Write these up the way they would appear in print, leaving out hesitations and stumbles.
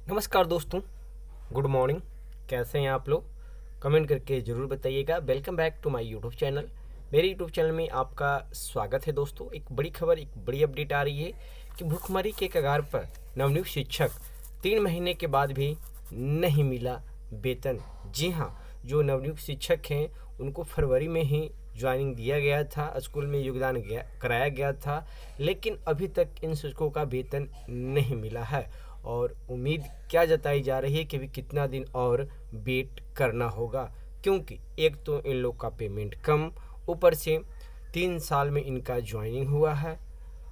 नमस्कार दोस्तों, good morning. कैसे हैं आप लोग? कमेंट करके ज़रूर बताइएगा। Welcome back to my YouTube channel. मेरे यूट्यूब चैनल में आपका स्वागत है दोस्तों। एक बड़ी खबर, एक बड़ी अपडेट आ रही है कि भुखमरी के कगार पर नवनियुक्त शिक्षक 3 महीने के बाद भी नहीं मिला वेतन। जी हाँ, जो नवनियुक्त शिक्षक हैं उनको फरवरी में ही ज्वाइनिंग दिया गया था, स्कूल में योगदान कराया गया था, लेकिन अभी तक इन शिक्षकों का वेतन नहीं मिला है। और उम्मीद क्या जताई जा रही है कि भी कितना दिन और वेट करना होगा, क्योंकि एक तो इन लोग का पेमेंट कम, ऊपर से 3 साल में इनका ज्वाइनिंग हुआ है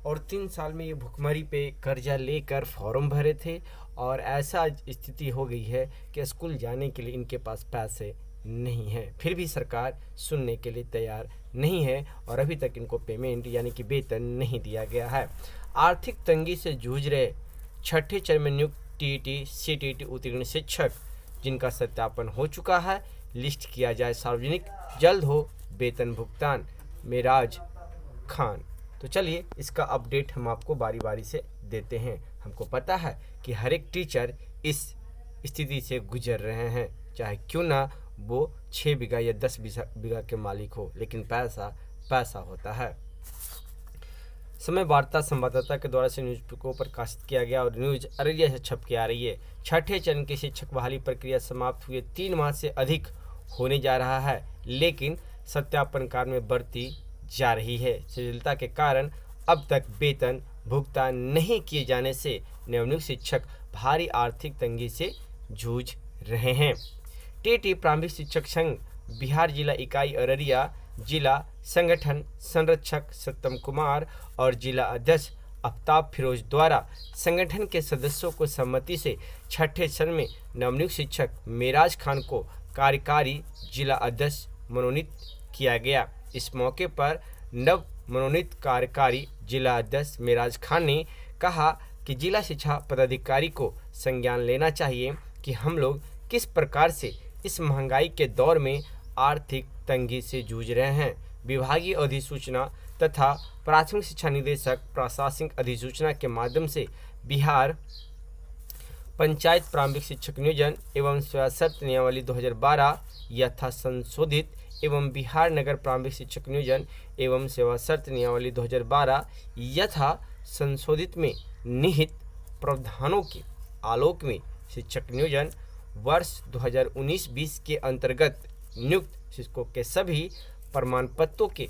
और 3 साल में ये भुखमरी पे कर्जा लेकर फॉर्म भरे थे और ऐसा स्थिति हो गई है कि स्कूल जाने के लिए इनके पास पैसे नहीं है। फिर भी सरकार सुनने के लिए तैयार नहीं है और अभी तक इनको पेमेंट यानी कि वेतन नहीं दिया गया है। आर्थिक तंगी से जूझ रहे छठे चरण में नियुक्त टीईटी सीटीईटी उत्तीर्ण शिक्षक जिनका सत्यापन हो चुका है, लिस्ट किया जाए सार्वजनिक, जल्द हो वेतन भुगतान। मेराज खान। तो चलिए इसका अपडेट हम आपको बारी बारी से देते हैं। हमको पता है कि हर एक टीचर इस स्थिति से गुजर रहे हैं, चाहे क्यों ना वो 6 बीघा या 10 बीघा के मालिक हो, लेकिन पैसा पैसा होता है। समय वार्ता संवाददाता के द्वारा से न्यूज को प्रकाशित किया गया और न्यूज अररिया से छप के आ रही है। छठे चरण की शिक्षक बहाली प्रक्रिया समाप्त हुए 3 माह से अधिक होने जा रहा है, लेकिन सत्यापन कार्य में बढ़ती जा रही है। शिथिलता के कारण अब तक वेतन भुगतान नहीं किए जाने से नवनियुक्त शिक्षक भारी आर्थिक तंगी से जूझ रहे हैं। टीटी प्रारंभिक शिक्षक संघ बिहार जिला इकाई अररिया, जिला संगठन संरक्षक सत्यम कुमार और जिला अध्यक्ष आफ्ताब फिरोज द्वारा संगठन के सदस्यों को सम्मति से छठे चरण में नवनियुक्त शिक्षक मेराज खान को कार्यकारी जिला अध्यक्ष मनोनीत किया गया। इस मौके पर नव मनोनीत कार्यकारी जिला अध्यक्ष मेराज खान ने कहा कि जिला शिक्षा पदाधिकारी को संज्ञान लेना चाहिए कि हम लोग किस प्रकार से इस महंगाई के दौर में आर्थिक तंगी से जूझ रहे हैं। विभागीय अधिसूचना तथा प्राथमिक शिक्षा निदेशक प्रशासनिक अधिसूचना के माध्यम से बिहार पंचायत प्रारंभिक शिक्षक नियोजन एवं सेवाशर्त नियमावली 2012 यथा संशोधित एवं बिहार नगर प्रारंभिक शिक्षक नियोजन एवं सेवाशर्त नियमावली 2012 यथा संशोधित में निहित प्रावधानों के आलोक में शिक्षक नियोजन वर्ष 2019-20 के अंतर्गत नियुक्त शिक्षकों के सभी प्रमाण पत्रों के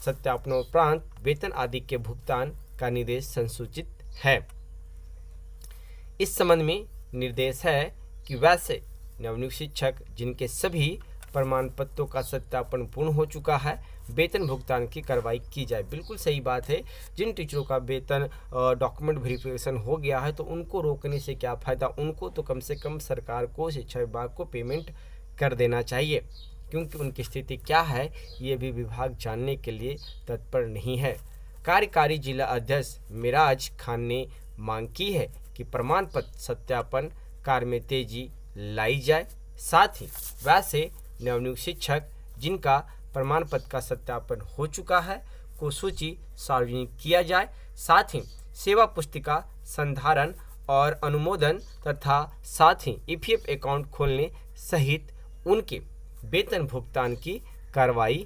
सत्यापनोपरांत वेतन आदि के भुगतान का निर्देश संसूचित है। इस संबंध में निर्देश है कि वैसे नवनियुक्त शिक्षक जिनके सभी प्रमाण पत्रों का सत्यापन पूर्ण हो चुका है, वेतन भुगतान की कार्रवाई की जाए। बिल्कुल सही बात है। जिन टीचरों का वेतन डॉक्यूमेंट वेरिफिकेशन हो गया है तो उनको रोकने से क्या फ़ायदा, उनको तो कम से कम सरकार को, शिक्षा विभाग को पेमेंट कर देना चाहिए, क्योंकि उनकी स्थिति क्या है ये भी विभाग जानने के लिए तत्पर नहीं है। कार्यकारी जिला अध्यक्ष मेराज खान ने मांग की है कि प्रमाण पत्र सत्यापन कार्य में तेजी लाई जाए। साथ ही वैसे नवनियुक्त शिक्षक जिनका प्रमाण पत्र का सत्यापन हो चुका है को सूची सार्वजनिक किया जाए। साथ ही सेवा पुस्तिका संधारण और अनुमोदन तथा साथ ही ईपीएफ अकाउंट खोलने सहित उनके वेतन भुगतान की कार्रवाई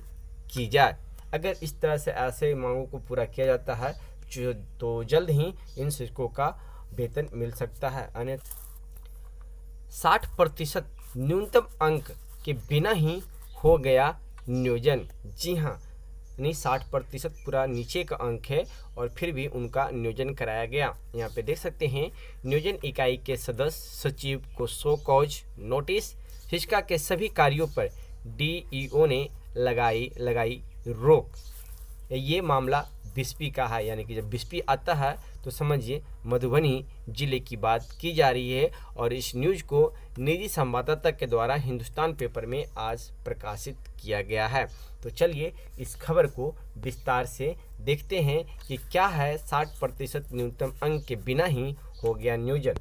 की जाए। अगर इस तरह से ऐसे मांगों को पूरा किया जाता है तो जल्द ही इन शिक्षकों का वेतन मिल सकता है। अन्यथा 60% न्यूनतम अंक के बिना ही हो गया नियोजन। जी हाँ, यानी 60% पूरा नीचे का अंक है और फिर भी उनका नियोजन कराया गया। यहाँ पे देख सकते हैं नियोजन इकाई के सदस्य सचिव को शो कॉज नोटिस। शिक्षा के सभी कार्यों पर डीईओ ने लगाई रोक। ये मामला बिस्पी का है, यानी कि जब बिस्पी आता है तो समझिए मधुबनी जिले की बात की जा रही है। और इस न्यूज़ को निजी संवाददाता के द्वारा हिंदुस्तान पेपर में आज प्रकाशित किया गया है। तो चलिए इस खबर को विस्तार से देखते हैं कि क्या है 60% न्यूनतम अंक के बिना ही हो गया नियोजन।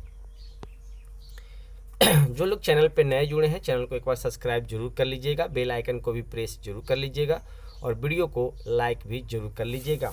जो लोग चैनल पे नए जुड़े हैं, चैनल को एक बार सब्सक्राइब जरूर कर लीजिएगा, बेल आइकन को भी प्रेस जरूर कर लीजिएगा और वीडियो को लाइक भी जरूर कर लीजिएगा।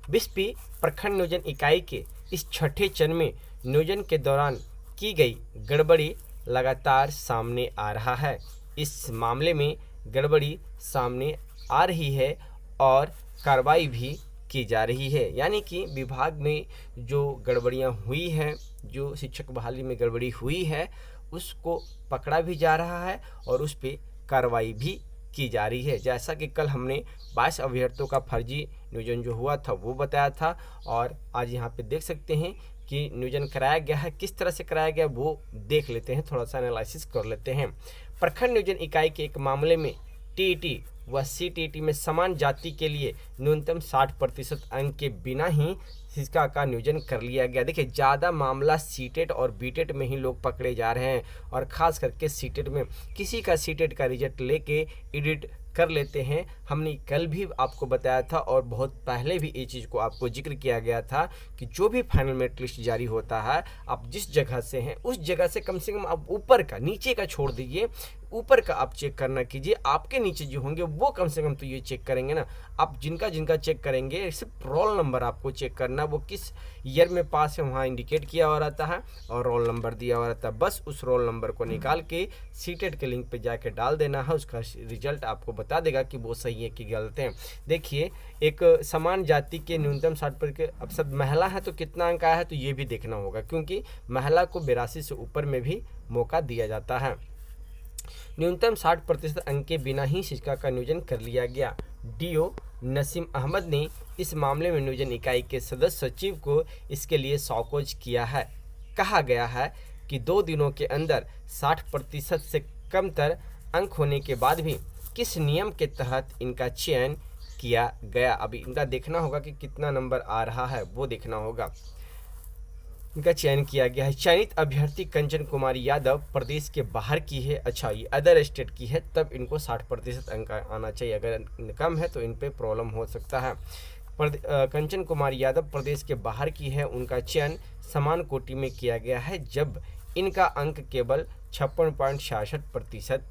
बिस्पी प्रखंड नियोजन इकाई के इस छठे चरण में नियोजन के दौरान की गई गड़बड़ी लगातार सामने आ रहा है। इस मामले में गड़बड़ी सामने आ रही है और कार्रवाई भी की जा रही है, यानी कि विभाग में जो गड़बड़ियां हुई हैं, जो शिक्षक बहाली में गड़बड़ी हुई है, उसको पकड़ा भी जा रहा है और उस पर कार्रवाई भी की जा रही है। जैसा कि कल हमने 22 अभ्यर्थियों का फर्जी नियोजन जो हुआ था वो बताया था, और आज यहाँ पे देख सकते हैं कि नियोजन कराया गया है। किस तरह से कराया गया वो देख लेते हैं, थोड़ा सा एनालिसिस कर लेते हैं। प्रखंड नियोजन इकाई के एक मामले में टीईटी व सीटीईटी में समान जाति के लिए न्यूनतम 60% अंक के बिना ही शिक्षिका का नियोजन कर लिया गया। देखिए, ज़्यादा मामला सीटेट और बीटेट में ही लोग पकड़े जा रहे हैं, और ख़ास करके सीटेट में किसी का सीटेट का रिजल्ट लेके एडिट कर लेते हैं। हमने कल भी आपको बताया था और बहुत पहले भी ये चीज़ को आपको जिक्र किया गया था कि जो भी फाइनल मेरिट लिस्ट जारी होता है, आप जिस जगह से हैं उस जगह से कम से कम आप ऊपर का, नीचे का छोड़ दीजिए, ऊपर का आप चेक करना कीजिए। आपके नीचे जो होंगे वो कम से कम तो ये चेक करेंगे ना। आप जिनका जिनका चेक करेंगे, सिर्फ रोल नंबर आपको चेक करना, वो किस ईयर में पास है वहाँ इंडिकेट किया हुआ रहता है और रोल नंबर दिया हुआ रहता है। बस उस रोल नंबर को निकाल के सीटेट के लिंक पे जाके डाल देना है, उसका रिजल्ट आपको बता देगा कि वो सही है कि गलत है। देखिए, एक समान जाति के न्यूनतम 60%, अब सब महिला है तो कितना अंक आया है तो ये भी देखना होगा, क्योंकि महिला को 82 से ऊपर में भी मौका दिया जाता है। न्यूनतम 60% अंक के बिना ही शिक्षिका का नियोजन कर लिया गया। डीओ नसीम अहमद ने इस मामले में नियोजन इकाई के सदस्य सचिव को इसके लिए सौकोज किया है। कहा गया है कि 2 दिनों के अंदर 60% से कमतर अंक होने के बाद भी किस नियम के तहत इनका चयन किया गया। अभी इनका देखना होगा कि कितना नंबर आ रहा है, वो देखना होगा। इनका चयन किया गया है। चयनित अभ्यर्थी कंचन कुमारी यादव प्रदेश के बाहर की है। अच्छा, ये अदर स्टेट की है, तब इनको 60% अंक आना चाहिए। अगर कम है तो इन पे प्रॉब्लम हो सकता है। कंचन कुमारी यादव प्रदेश के बाहर की है। उनका चयन समान कोटि में किया गया है, जब इनका अंक केवल 56.66%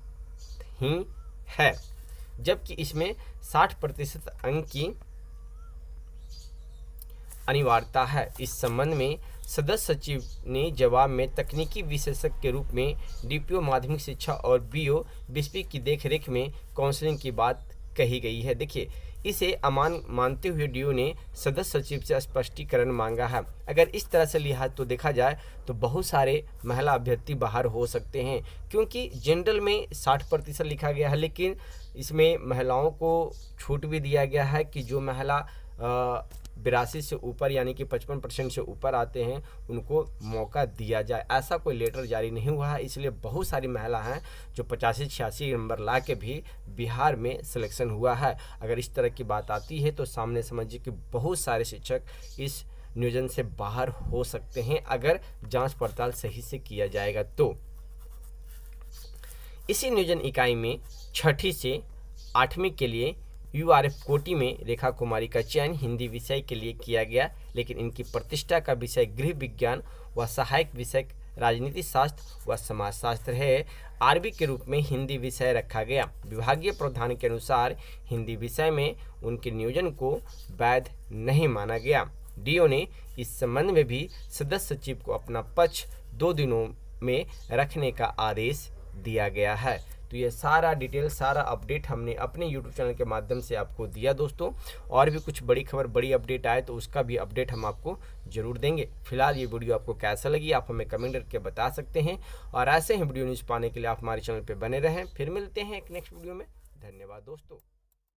ही है, जबकि इसमें 60% अंक की अनिवार्यता है। इस संबंध में सदस्य सचिव ने जवाब में तकनीकी विशेषज्ञ के रूप में डीपीओ माध्यमिक शिक्षा और बीओ बिस्पी की देखरेख में काउंसलिंग की बात कही गई है। देखिए, इसे अमान मानते हुए डीओ ने सदस्य सचिव से स्पष्टीकरण मांगा है। अगर इस तरह से लिहाज तो देखा जाए तो बहुत सारे महिला अभ्यर्थी बाहर हो सकते हैं, क्योंकि जनरल में 60% लिखा गया है, लेकिन इसमें महिलाओं को छूट भी दिया गया है कि जो महिला 82 से ऊपर यानी कि 55% से ऊपर आते हैं उनको मौका दिया जाए। ऐसा कोई लेटर जारी नहीं हुआ है, इसलिए बहुत सारी महिला हैं जो 85-86 नंबर ला के भी बिहार में सिलेक्शन हुआ है। अगर इस तरह की बात आती है तो सामने समझिए कि बहुत सारे शिक्षक इस नियोजन से बाहर हो सकते हैं, अगर जांच पड़ताल सही से किया जाएगा तो। इसी नियोजन इकाई में 6ठी से 8वीं के लिए यूआरएफ कोटि में रेखा कुमारी का चयन हिंदी विषय के लिए किया गया, लेकिन इनकी प्रतिष्ठा का विषय गृह विज्ञान व सहायक विषय राजनीति शास्त्र व समाजशास्त्र है। आरबी के रूप में हिंदी विषय रखा गया। विभागीय प्रावधान के अनुसार हिंदी विषय में उनके नियोजन को वैध नहीं माना गया। डीओ ने इस संबंध में भी सदस्य सचिव को अपना पक्ष 2 दिनों में रखने का आदेश दिया गया है। तो ये सारा डिटेल, सारा अपडेट हमने अपने YouTube चैनल के माध्यम से आपको दिया दोस्तों। और भी कुछ बड़ी खबर, बड़ी अपडेट आए तो उसका भी अपडेट हम आपको जरूर देंगे। फिलहाल ये वीडियो आपको कैसा लगी आप हमें कमेंट करके बता सकते हैं, और ऐसे ही वीडियो न्यूज़ पाने के लिए आप हमारे चैनल पर बने रहें। फिर मिलते हैं एक नेक्स्ट वीडियो में। धन्यवाद दोस्तों।